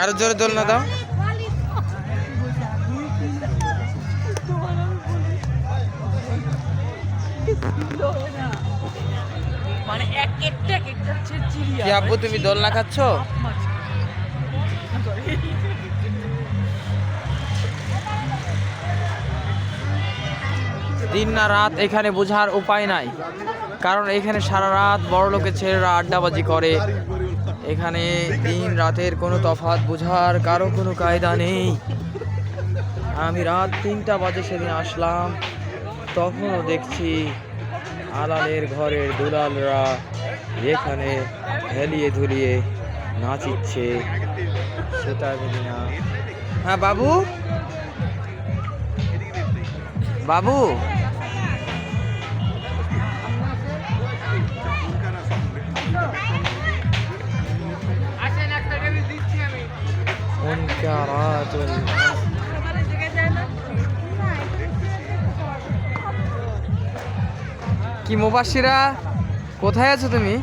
আরো জোরে দোলনা দাও। মানে এক একটা চিড়িয়া কি আব্বু তুমি দোলনা খাচ্ছ? দিন না রাত এখানে বোঝার উপায় নাই, কারণ এখানে সারা রাত বড় লোকের ছেলেরা আড্ডাবাজি করে। এখানে দিন রাতের কোনো তফাৎ বোঝার কারো কোনো কায়দা নেই। আমি রাত 3টা বাজে সেদিন আসলাম, তখনও দেখছি আলালের ঘরের দুলালরা এখানে হেলিয়ে ধুলিয়ে নাচিচ্ছে। সেটা বুঝি না। হ্যাঁ বাবু, বাবু কি মুবাশিরা, কোথায় আছো তুমি?